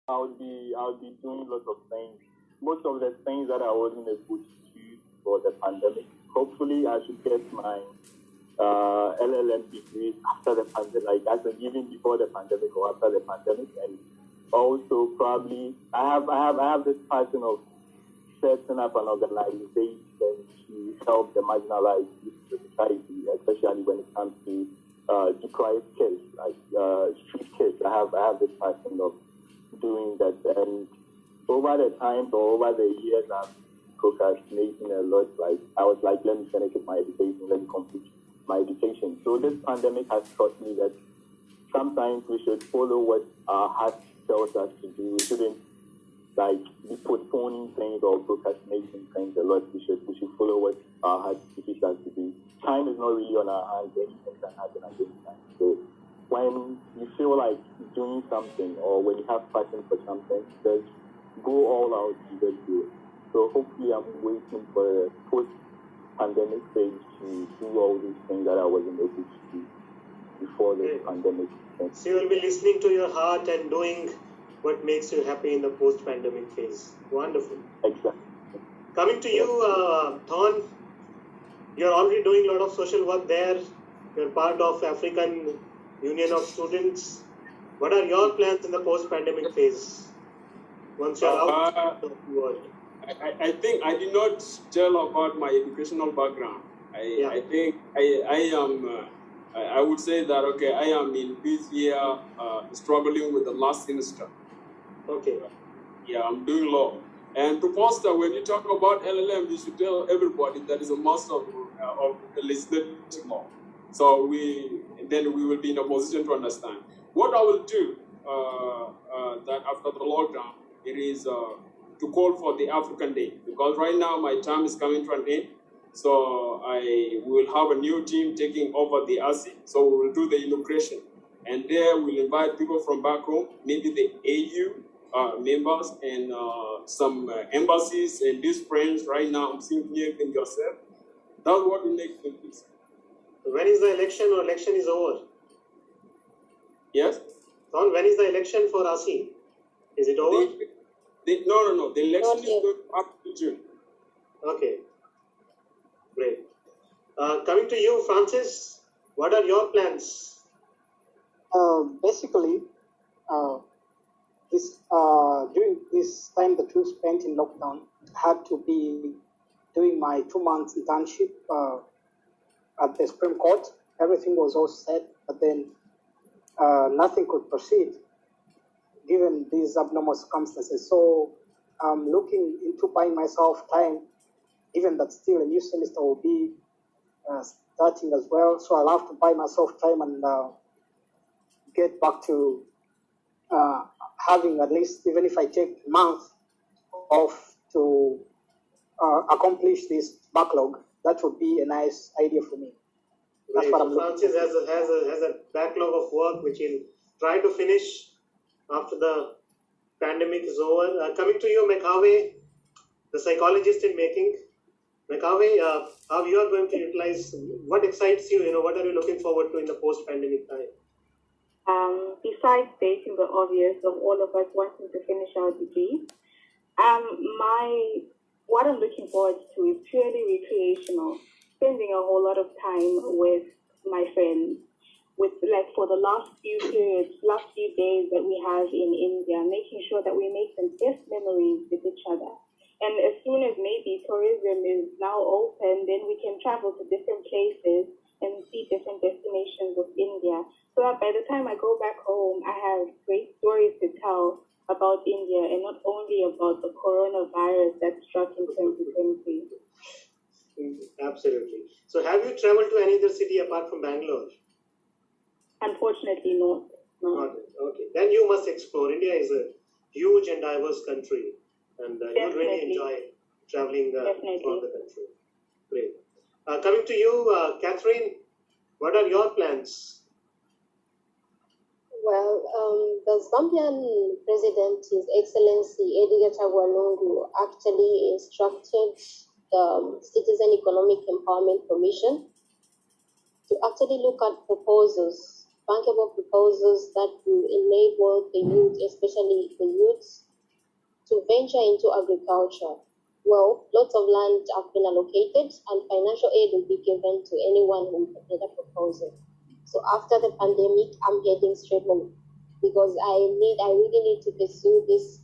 I'll be doing lots of things. Most of the things that I wasn't able to do for the pandemic. Hopefully, I should get my LLM degree after the pandemic, like actually even before the pandemic or after the pandemic, and also probably I have this passion of setting up an organization to help the marginalized in the society, especially when it comes to deprived kids, like street kids. I have this passion of doing that, and over the time or over the years, I've procrastinating a lot. Like I was like, let me finish my education, let me complete my education. So this pandemic has taught me that sometimes we should follow what our heart tells us to do. We shouldn't like be postponing things or procrastinating things a lot. We should follow what our heart teaches us to do. Time is not really on our hands. Anything can happen at any time. So when you feel like doing something or when you have passion for something, just go all out and just do it. So hopefully I'm waiting for a post-pandemic phase to do all these things that I wasn't able to do before the pandemic. So you will be listening to your heart and doing what makes you happy in the post-pandemic phase. Wonderful. Exactly. Coming to you, Thon, you're already doing a lot of social work there. You're part of African Union of Students. What are your plans in the post-pandemic phase? Once you're out of the world. I think I did not tell about my educational background. I think I am. I would say that okay, I am in this year struggling with the last semester. Okay. Yeah, I'm doing law. And to Pastor, when you talk about LLM, you should tell everybody that is a master of legislative law. So then we will be in a position to understand. What I will do that after the lockdown, it is to call for the African Day, because right now my term is coming to an end. So I will have a new team taking over the ASI. So we will do the inauguration. And there we'll invite people from back home, maybe the AU members and some embassies and these friends right now. I'm seeing here in yourself. That's what we make things. When is the election or election is over? Yes? Son, when is the election for ASI? Is it over? No. The election is going up in June. Okay. Great. Coming to you, Francis, what are your plans? Basically, during this time that we spent in lockdown, I had to be doing my 2 months internship at the Supreme Court. Everything was all set, but then nothing could proceed given these abnormal circumstances. So I'm looking into buying myself time, given that still a new semester will be starting as well. So I'll have to buy myself time and get back to having at least, even if I take a month off to accomplish this backlog, that would be a nice idea for me. That's what I'm Francis has a backlog of work which he'll try to finish after the pandemic is over. Coming to you, Mekawe, the psychologist in making. Mekawe, how you are going to utilize, what excites you, what are you looking forward to in the post-pandemic time? Besides stating the obvious of all of us wanting to finish our degree, what I'm looking forward to is purely recreational, spending a whole lot of time with my friends, with like for the last few days that we have in India, making sure that we make the best memories with each other. And as soon as maybe tourism is now open, then we can travel to different places and see different destinations of India. So that by the time I go back home, I have great stories to tell about India and not only about the coronavirus that struck in 2020. Absolutely. So have you traveled to any other city apart from Bangalore? Unfortunately, not. Not okay. Then you must explore. India is a huge and diverse country, and you'll really enjoy traveling throughout the country. Great. Coming to you, Catherine, what are your plans? Well, the Zambian President, His Excellency Arigato actually instructed the Citizen Economic Empowerment Commission to actually look at proposals bankable proposals that will enable the youth, especially the youths, to venture into agriculture. Well, lots of land have been allocated and financial aid will be given to anyone who will get a proposal. So after the pandemic, I'm heading straight home because I really need to pursue this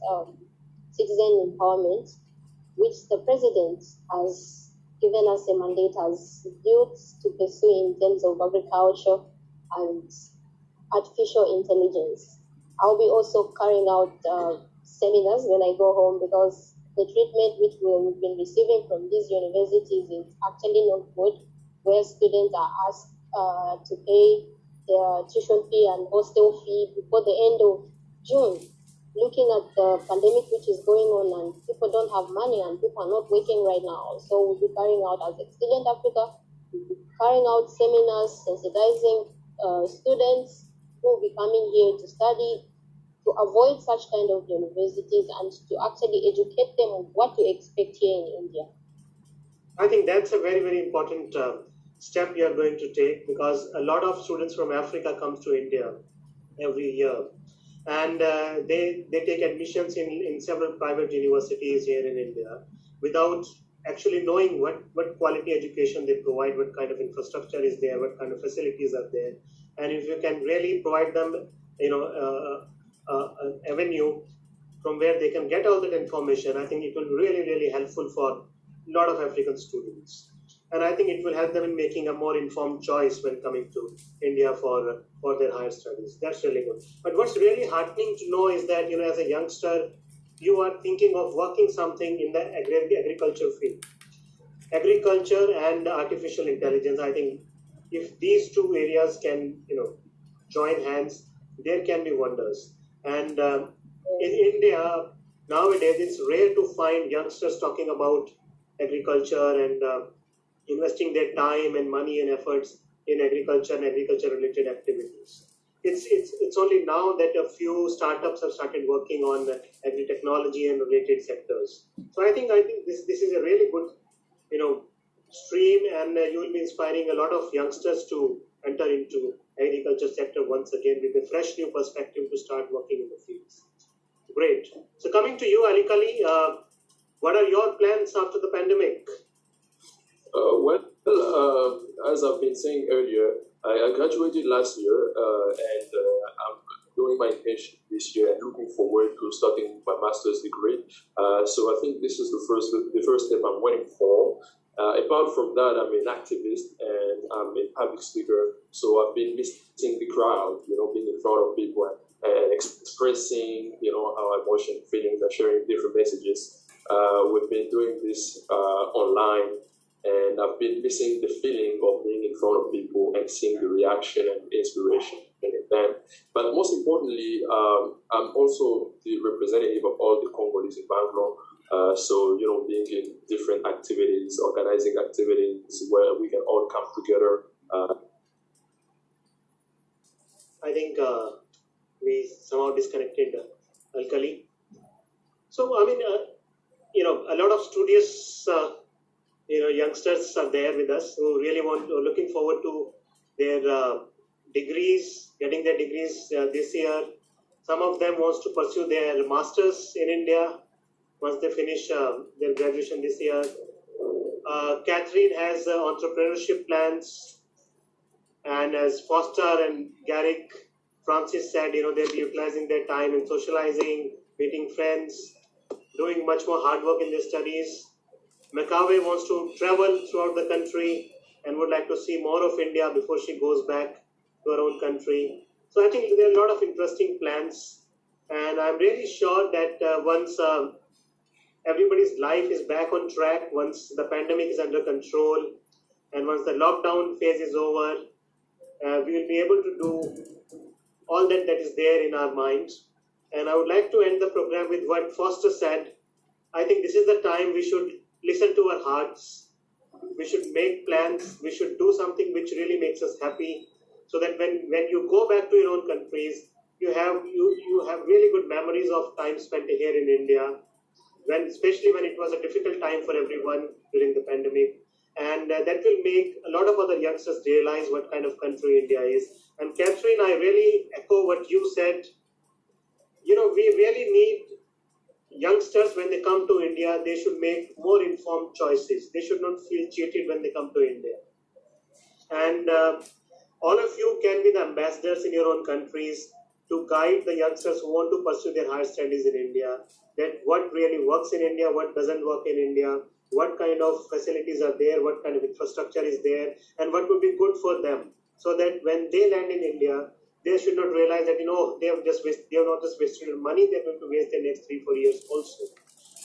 citizen empowerment, which the president has given us a mandate as youths to pursue in terms of agriculture and artificial intelligence. I'll be also carrying out seminars when I go home because the treatment which we've been receiving from these universities is actually not good, where students are asked to pay their tuition fee and hostel fee before the end of June. Looking at the pandemic which is going on and people don't have money and people are not working right now. So we'll be carrying out, as Excellent Africa, we'll be carrying out seminars, sensitizing students who will be coming here to study, to avoid such kind of universities and to actually educate them on what to expect here in India. I think that's a very, very important step you are going to take because a lot of students from Africa come to India every year. And they take admissions in several private universities here in India without actually knowing what quality education they provide, what kind of infrastructure is there, what kind of facilities are there. And if you can really provide them, an avenue from where they can get all that information, I think it will really, really helpful for a lot of African students. And I think it will help them in making a more informed choice when coming to India for their higher studies. That's really good. But what's really heartening to know is that, as a youngster, you are thinking of working something in the agriculture field. Agriculture and artificial intelligence, I think if these two areas can, join hands, there can be wonders. And in India, nowadays, it's rare to find youngsters talking about agriculture and investing their time and money and efforts in agriculture and agriculture-related activities. It's only now that a few startups have started working on agri-technology and related sectors. So I think this is a really good, stream, and you will be inspiring a lot of youngsters to enter into agriculture sector once again with a fresh new perspective to start working in the fields. Great. So coming to you, Ali Kali, what are your plans after the pandemic? As I've been saying earlier, I graduated last year and I'm doing my internship this year and looking forward to starting my master's degree. So I think this is the first step I'm waiting for. Apart from that, I'm an activist and I'm a public speaker. So I've been missing the crowd, being in front of people and expressing, our emotion, feelings, and sharing different messages. We've been doing this online. And I've been missing the feeling of being in front of people and seeing the reaction and inspiration in them. But most importantly, I'm also the representative of all the Congolese in Bangalore. So, being in different activities, organizing activities where we can all come together. I think we somehow disconnected Alkali. So, a lot of studious youngsters are there with us who really looking forward to their degrees, getting their degrees this year. Some of them wants to pursue their masters in India once they finish their graduation this year. Catherine has entrepreneurship plans, and as Foster and Garrick Francis said, they'll be utilizing their time in socializing, meeting friends, doing much more hard work in their studies. Makawe wants to travel throughout the country and would like to see more of India before she goes back to her own country. So I think there are a lot of interesting plans, and I'm really sure that once everybody's life is back on track, once the pandemic is under control, and once the lockdown phase is over, we will be able to do all that is there in our minds. And I would like to end the program with what Foster said. I think this is the time we should listen to our hearts. We should make plans. We should do something which really makes us happy, so that when you go back to your own countries, you have really good memories of time spent here in India, especially when it was a difficult time for everyone during the pandemic. and that will make a lot of other youngsters realize what kind of country India is. And Catherine, I really echo what you said. We really need youngsters when they come to India. They should make more informed choices. They should not feel cheated when they come to India. And all of you can be the ambassadors in your own countries to guide the youngsters who want to pursue their higher studies in India, that what really works in India, what doesn't work in India, what kind of facilities are there, what kind of infrastructure is there, and what would be good for them, so that when they land in India, they should not realize that they have not just wasted money, they're going to waste their next 3-4 years also.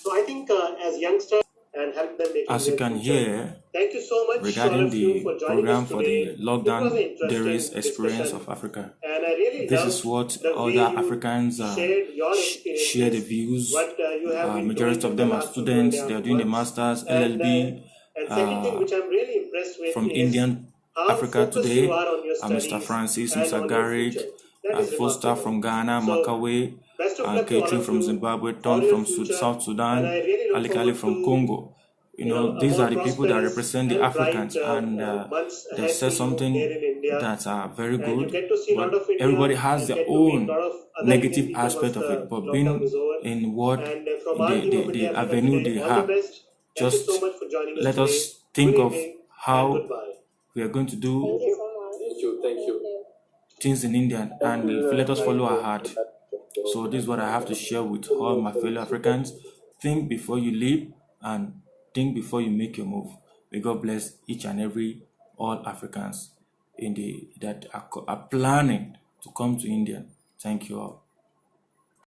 So I think as youngsters and help them make. As you can hear, thank you so much regarding the program for the lockdown Diaries experience discussion. of Africa, And I really this love is what the way other you Africans shared your experiences, share the views. what you have been Majority doing of them in the are last students. 2.5 They are doing the months. masters, And LLB. second thing which I'm really impressed with From is Indian how Africa focused today, you are on your Mr. studies Francis, and Mr. on your Garrick, future. That is Foster remarkable. from Ghana, So, Makawe, best of luck to all Catherine of from you Zimbabwe, for Tom your from future. South And Sudan, I really look Ali Kali forward from to Congo. a These more are the people that prosperous represent the and bright Africans, and months they ahead said for you something here in India. that's very And you good. get to see a lot But of India everybody has and their get to meet a own lot of other negative Indian people aspect once of it. the But lockdown being is over. in what And from our team of the India Africa avenue today, they all the have, best. Thank you so just much for joining us let today. us think Good of evening and how goodbye. we are going to do Thank you so much. Thank you. things in India, and Thank you let us very follow our much. heart. So this is what I have to share with all my fellow Africans. Think before you leave, and think before you make your move. May God bless each and every all Africans that are planning to come to India. Thank you all.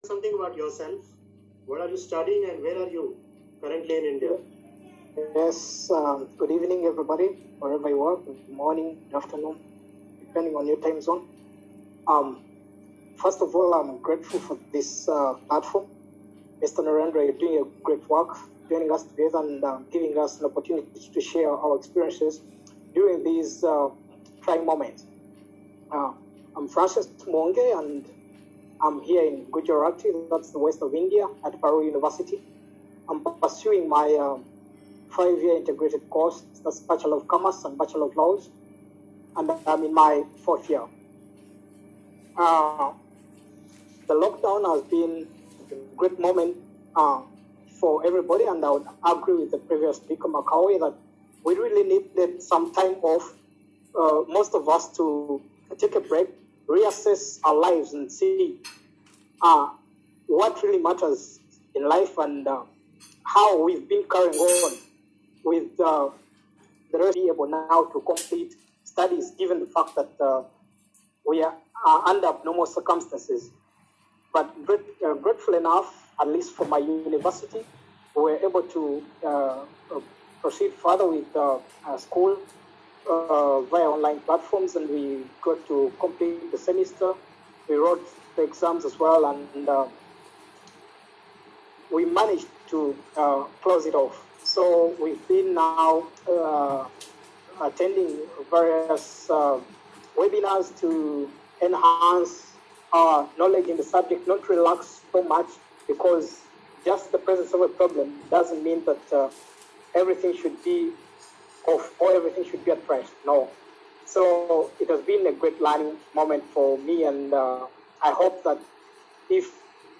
Something about yourself. What are you studying and where are you currently in India? Yes, good evening, everybody, wherever you are. Good morning, good afternoon, depending on your time zone. First of all, I'm grateful for this platform. Mr. Narendra, you're doing a great work, joining us together and giving us an opportunity to share our experiences during these trying moments. I'm Francis Monge, and I'm here in Gujarati, that's the west of India, at Paru University. I'm pursuing my 5-year integrated course, that's Bachelor of Commerce and Bachelor of Laws, and I'm in my 4th year. The lockdown has been a great moment for everybody, and I would agree with the previous speaker, Makawe, that we really needed some time off, most of us, to take a break, reassess our lives and see what really matters in life, and how we've been carrying on with the rest being able now to complete studies, given the fact that we are under abnormal circumstances. But grateful enough, at least for my university, we were able to proceed further with school via online platforms, and we got to complete the semester. We wrote the exams as well, and we managed to close it off. So we've been now attending various webinars to enhance our knowledge in the subject, not relax so much, because just the presence of a problem doesn't mean that everything should be off or everything should be at rest. No. So it has been a great learning moment for me, and I hope that if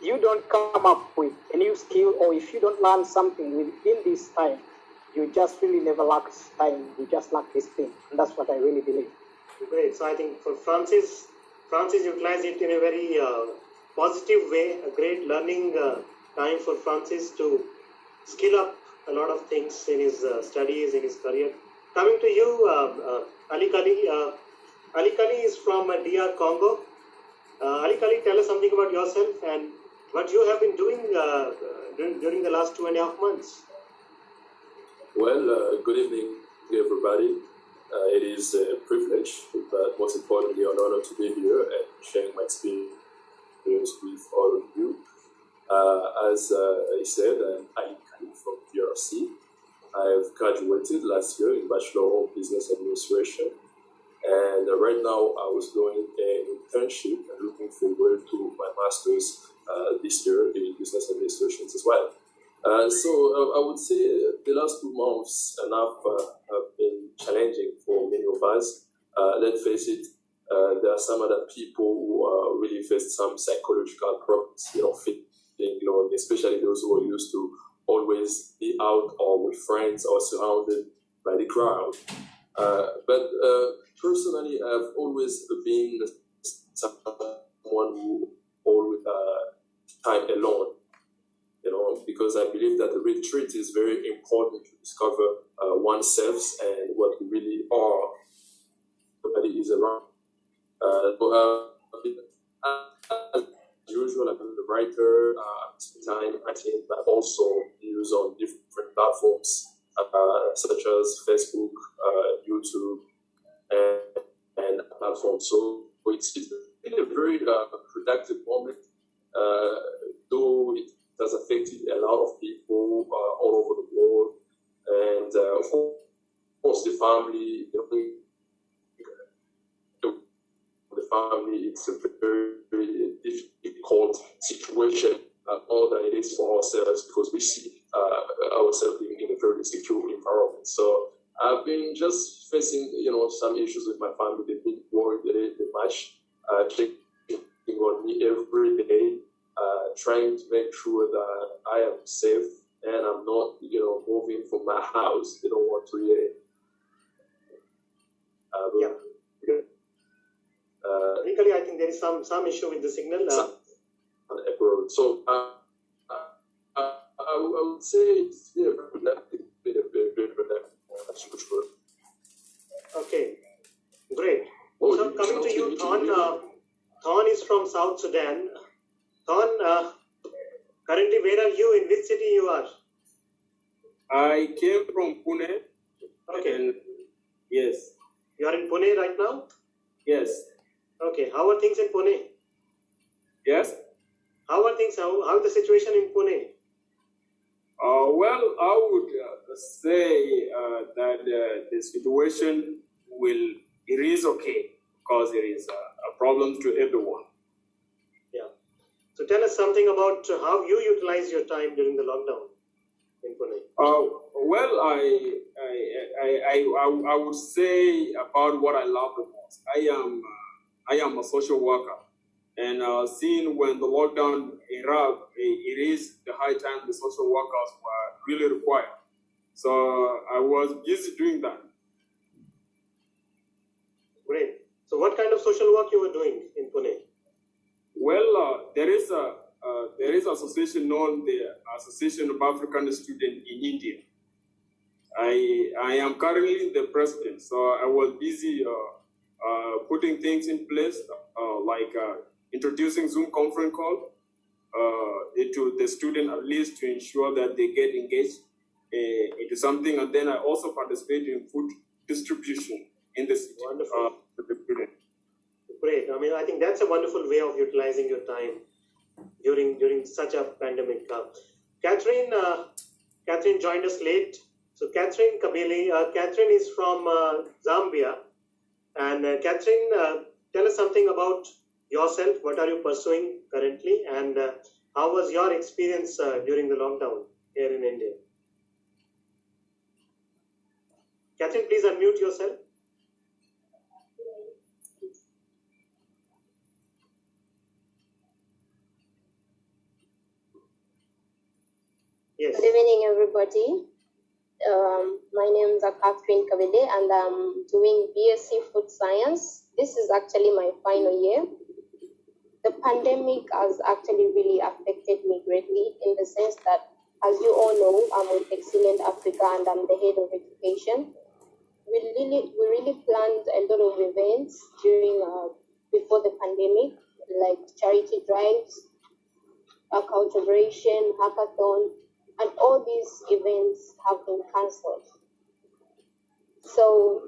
you don't come up with a new skill, or if you don't learn something within this time, you just really never lack time. You just lack this thing, and that's what I really believe. Great. So I think for Francis utilized it in a very positive way, a great learning time for Francis to skill up a lot of things in his studies, in his career. Coming to you, Ali Kali. Ali Kali is from DR Congo. Ali Kali, tell us something about yourself and what you have been doing during the last 2.5 months. Well, good evening, everybody. It is a privilege, but most importantly, an honor to be here and sharing my experience with all of you. As I said, I'm from DRC. I've graduated last year in Bachelor of Business Administration, and right now I was doing an internship and looking forward to my master's this year in Business Administration as well. I would say the last 2 months and a half have been challenging for many of us. Let's face it, there are some other people who really face some psychological problems, feeling lonely, especially those who are used to always be out or with friends or surrounded by the crowd. But personally, I've always been someone who always time alone. Because I believe that the retreat is very important to discover oneself and what we really are. Nobody is around. As usual, I'm a writer, time writing, but also use on different platforms such as Facebook, YouTube, and platforms. So it's been a very productive moment, though it has affected a lot of people all over the world, and of course the family. The family, it's a very, very difficult situation, more than it is for ourselves, because we see ourselves living in a very secure environment. So I've been just facing, some issues with my family. They've been worried a little bit much, checking on me every day, trying to make sure that I am safe and I'm not, moving from my house. They don't want to hear. Technically, I think there is some issue with the signal. Abroad. So I would say it's been a very productive. Okay, great. So coming to you, Thon. Thon is from South Sudan. Thon, currently where are you? In which city you are? I came from Pune. Okay. And yes. You are in Pune right now? Yes. Okay. How are things in Pune? Yes. How are things? How is the situation in Pune? Well, I would say that the situation it is okay, because there is a problem to everyone. Yeah. So tell us something about how you utilize your time during the lockdown in Pune. Well, I would say about what I love the most. I am a social worker, and seeing when the lockdown erupted, it is the high time the social workers were really required. So I was busy doing that. Great. So what kind of social work you were doing in Pune? Well, there is an association known the Association of African Students in India. I am currently the president, so I was busy putting things in place, like introducing Zoom conference call to the student, at least to ensure that they get engaged into something. And then I also participate in food distribution in the city. Wonderful. Great. I mean, I think that's a wonderful way of utilizing your time during such a pandemic. Catherine joined us late. So Catherine Kabili, Catherine is from Zambia. And Catherine, tell us something about yourself. What are you pursuing currently? And how was your experience during the lockdown here in India? Catherine, please unmute yourself. Yes. Good evening, everybody. My name is Catherine Kabile, and I'm doing BSc Food Science. This is actually my final year. The pandemic has actually really affected me greatly, in the sense that, as you all know, I'm with Excellent Africa and I'm the head of education. We really planned a lot of events before the pandemic, like charity drives, cultivation, hackathon, and all these events have been cancelled. So,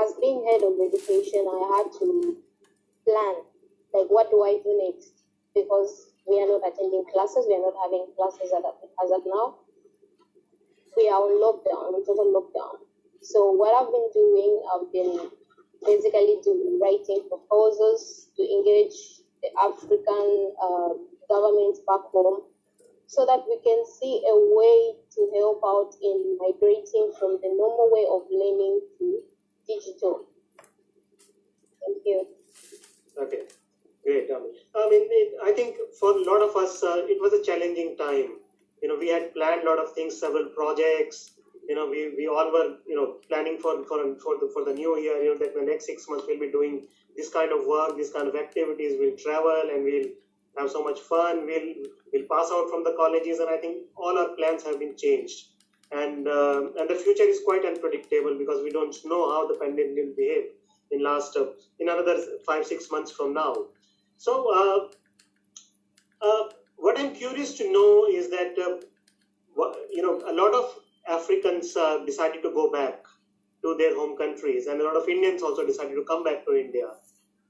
as being head of education, I had to plan, like, what do I do next? Because we are not attending classes, we are not having classes as of now. We are on lockdown, on total lockdown. So what I've been doing, I've been basically writing proposals to engage the African governments back home so that we can see a way to help out in migrating from the normal way of learning to digital. Thank you. Okay, great. I think for a lot of us, it was a challenging time. We had planned a lot of things, several projects. We all were, planning for the new year. That the next 6 months we'll be doing this kind of work, this kind of activities. We'll travel and we'll have so much fun. We'll pass out from the colleges, and I think all our plans have been changed. And the future is quite unpredictable because we don't know how the pandemic will behave in another 5-6 months from now. So what I'm curious to know is that a lot of Africans decided to go back to their home countries, and a lot of Indians also decided to come back to India,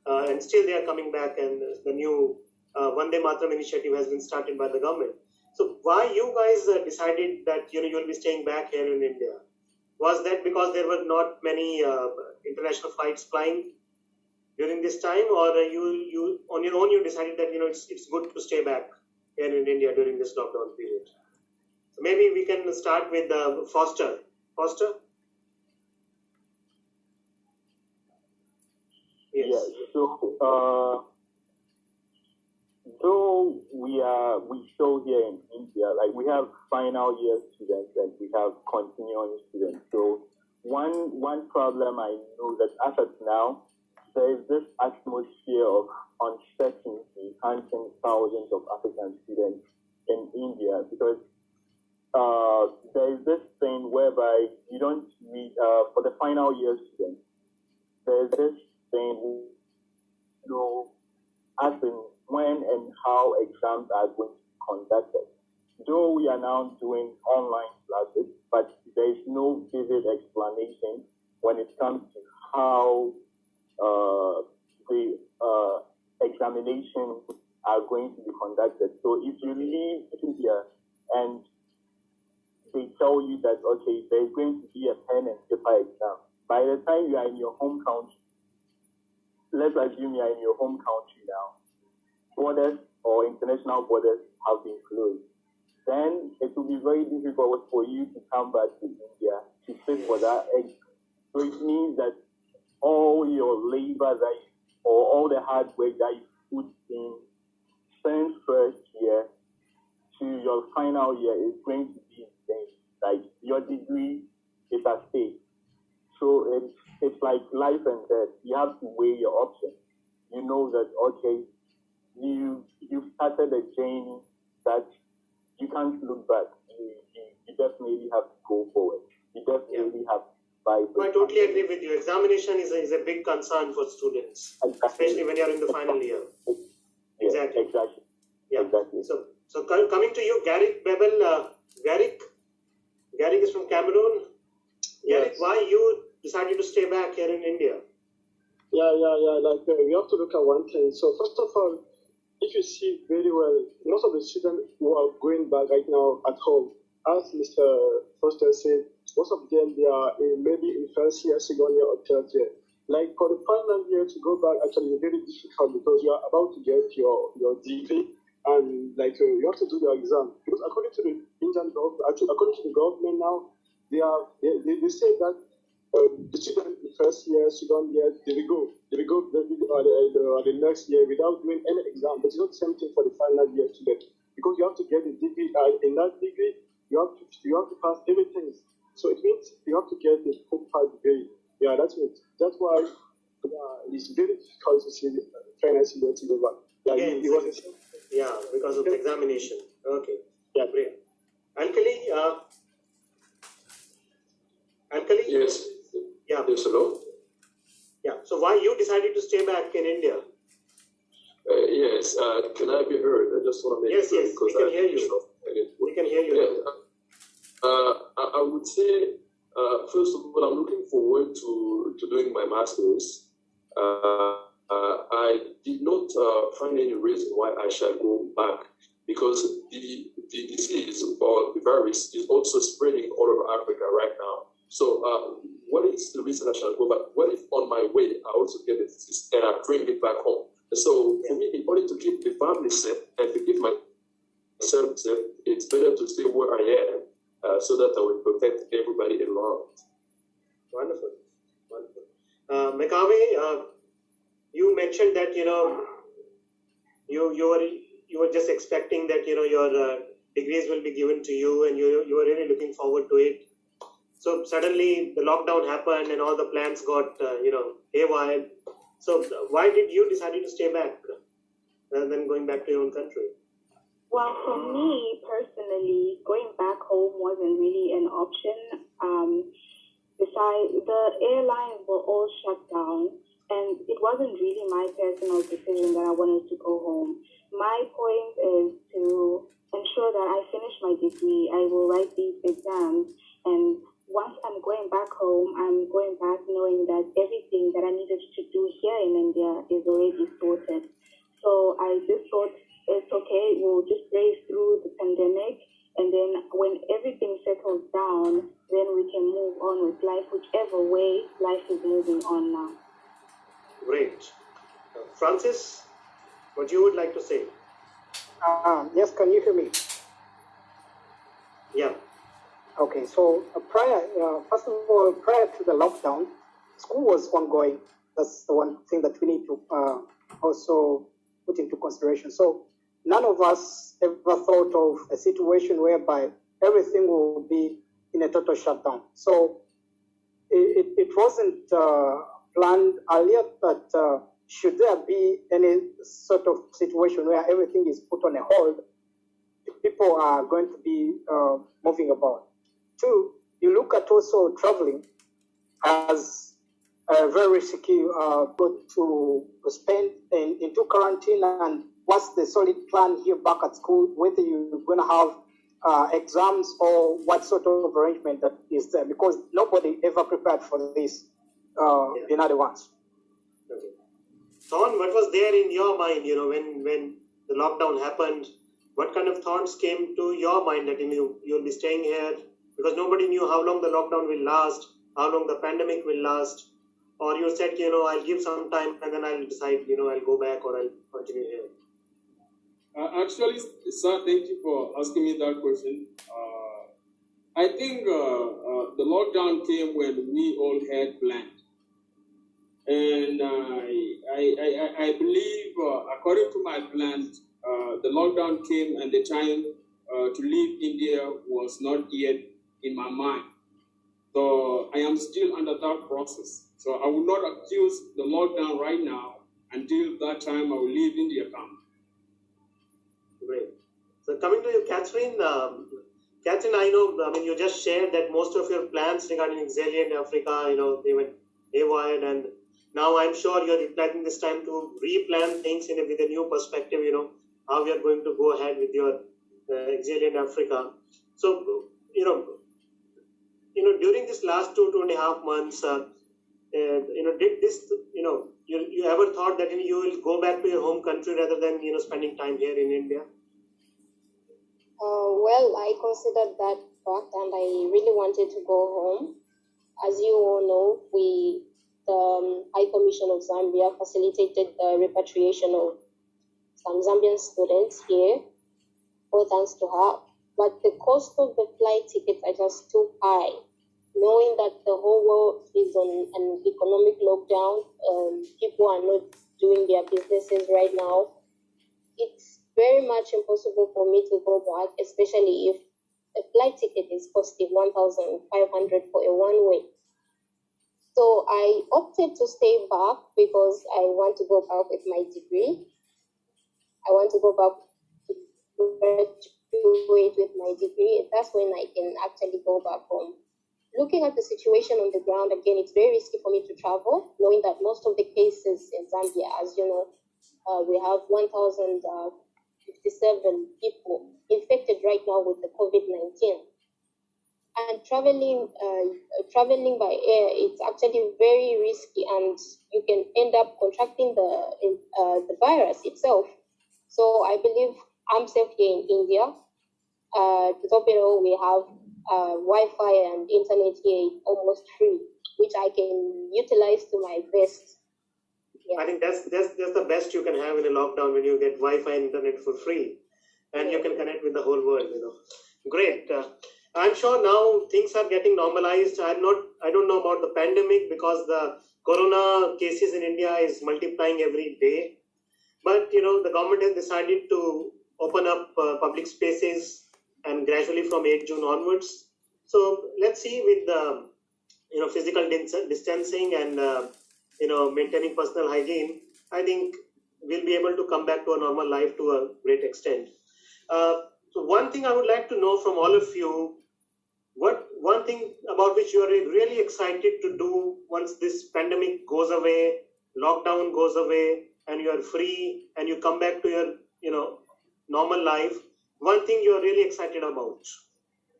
and still they are coming back. And the new Vande Mataram initiative has been started by the government. So why you guys decided that you'll be staying back here in India? Was that because there were not many international flights flying during this time, or you on your own you decided that it's good to stay back here in India during this lockdown period? So maybe we can start with Foster. Foster? Yes. Yeah. So though we show here in India, like we have final year students and we have continuing students. So one problem I know that as of now, there is this atmosphere of uncertainty hunting thousands of African students in India, because there is this thing whereby you don't read for the final year students. There is this thing, as in when and how exams are going to be conducted. Though we are now doing online classes, but there is no vivid explanation when it comes to how the examinations are going to be conducted. So if you leave India and they tell you that, okay, there's going to be a pen and paper exam, by the time you are in your home country, let's assume you are in your home country now, borders or international borders have been closed, then it will be very difficult for you to come back to India to sit for that exam. So it means that all your labor or all the hard work that you put in since first year to your final year is going to be in vain. Like your degree is at stake. So it's like life and death. You have to weigh your options. You know that, okay, you started a journey that you can't look back. You definitely have to go forward. You definitely have to fight. I totally agree with you. Examination is a big concern for students, especially when you're in the final year. Exactly. Exactly. Yeah. Exactly. So coming to you, Garrick Bebel. Garrick is from Cameroon. Garrick, why you decided to stay back here in India? Yeah. We have to look at one thing. So first of all, if you see very well, most of the students who are going back right now at home, as Mr. Foster said, most of them, they are maybe in first year, second year, or third year. Like for the final year to go back, actually, it's very difficult because you are about to get your degree, and like you have to do your exam. Because according to the Indian government, actually according to the government now, they say that the students in first year, second year, they will go the next year without doing any exam. But it's not the same thing for the final year student, because you have to get the degree. In that degree, you have to pass everything. So it means you have to get the full part degree. Yeah, that's it. That's why it's very difficult to see the final student to go back. Yeah, because of the examination. Okay. Yeah, great. Alkali. Yes. Yeah. Yes, hello? Yeah. So why you decided to stay back in India? Yes. Can I be heard? I just want to make sure. Yes, we can hear you. We can hear you. Yeah. I would say, first of all, I'm looking forward to doing my master's. I did not find any reason why I shall go back, because the disease or the virus is also spreading all over Africa right now. So what is the reason I shall go back? What if on my way I also get the disease and I bring it back home? So for me, in order to keep the family safe and to give my it's better to stay where I am so that I will protect everybody involved. Wonderful, wonderful. Mekawe, you mentioned that you were just expecting that your degrees will be given to you, and you were really looking forward to it. So suddenly the lockdown happened, and all the plans got haywire. So why did you decide to stay back rather than going back to your own country? Well, for me personally, going back home wasn't really an option. Besides, the airlines were all shut down, and it wasn't really my personal decision that I wanted to go home. My point is to ensure that I finish my degree. I will write these exams, and once I'm going back home, I'm going back knowing that everything that I needed to do here in India is already sorted. So I just thought it's okay, we'll just brave through the pandemic, and then when everything settles down, then we can move on with life, whichever way life is moving on now. Great. Francis, what you would like to say? Yes, can you hear me? Yeah. Okay, so first of all, prior to the lockdown, school was ongoing. That's the one thing that we need to also put into consideration. So none of us ever thought of a situation whereby everything will be in a total shutdown. So it wasn't planned earlier, but should there be any sort of situation where everything is put on a hold, people are going to be moving about. Two, you look at also traveling as a very risky good to spend into quarantine, and what's the solid plan here back at school, whether you're going to have exams or what sort of arrangement that is there, because nobody ever prepared for this in advance. Okay. Thorn, what was there in your mind, when the lockdown happened? What kind of thoughts came to your mind that you'll be staying here? Because nobody knew how long the lockdown will last, how long the pandemic will last. Or you said, I'll give some time and then I'll decide, I'll go back or I'll continue here. Actually, sir, thank you for asking me that question. I think the lockdown came when we all had planned. And I believe, according to my plans, the lockdown came and the time to leave India was not yet in my mind. So I am still under that process. So I will not accuse the lockdown right now until that time I will leave India come. Great. So coming to you, Catherine. Catherine, I know, you just shared that most of your plans regarding Exilian Africa, they went haywire, and now I'm sure you're planning this time to replan things with a new perspective, how we are going to go ahead with your Exilian Africa. So, during this last 2.5 months, did this, you ever thought that you will go back to your home country rather than, spending time here in India? Well, I considered that fact, and I really wanted to go home. As you all know, the High Commission of Zambia facilitated the repatriation of some Zambian students here, all thanks to her. But the cost of the flight tickets are just too high. Knowing that the whole world is on an economic lockdown, people are not doing their businesses right now, it's very much impossible for me to go back, especially if a flight ticket is costing 1,500 for a one-way. So I opted to stay back because I want to go back with my degree. I want to go back to graduate with my degree, and that's when I can actually go back home. Looking at the situation on the ground, again, it's very risky for me to travel, knowing that most of the cases in Zambia, as you know, we have 1,057 people infected right now with the COVID-19. And traveling by air, it's actually very risky, and you can end up contracting the virus itself. So I believe I'm safe here in India. To top it all, we have Wi-Fi and internet here almost free, which I can utilize to my best. Yeah. I think that's the best you can have in a lockdown, when you get Wi-Fi and internet for free. and you can connect with the whole world. Great. I'm sure now things are getting normalized. I don't know about the pandemic because the corona cases in India is multiplying every day. But the government has decided to open up public spaces, and gradually from 8 June onwards. So let's see with the physical distancing and maintaining personal hygiene. I think we'll be able to come back to a normal life to a great extent. So one thing I would like to know from all of you, one thing about which you are really excited to do once this pandemic goes away, lockdown goes away, and you are free and you come back to your normal life. One thing you are really excited about.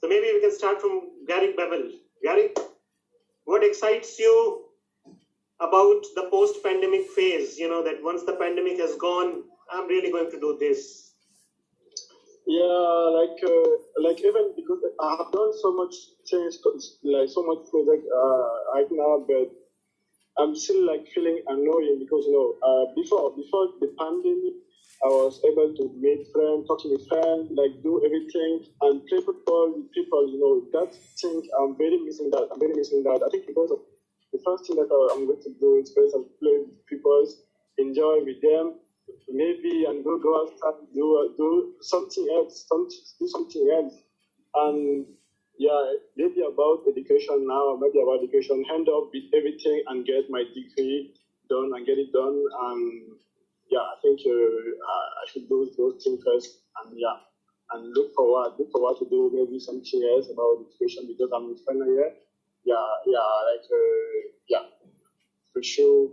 So maybe we can start from Garrick Bevel. Garrick, what excites you about the post-pandemic phase? That once the pandemic has gone, I'm really going to do this. Yeah, like even because I have done so much things, like so much project right now, but I'm still like feeling annoying because before the pandemic, I was able to meet friends, talk to my friends, like do everything and play football with people. That thing I'm very missing that. I think because of the first thing that I'm going to do is first play with people, enjoy with them, maybe and go outside, do something else, and yeah, maybe about education now, end up with everything and get my degree done and get it done. And yeah, I think I should do those things first, and yeah, and look forward to do maybe something else about education because I'm in final year. Yeah, for sure.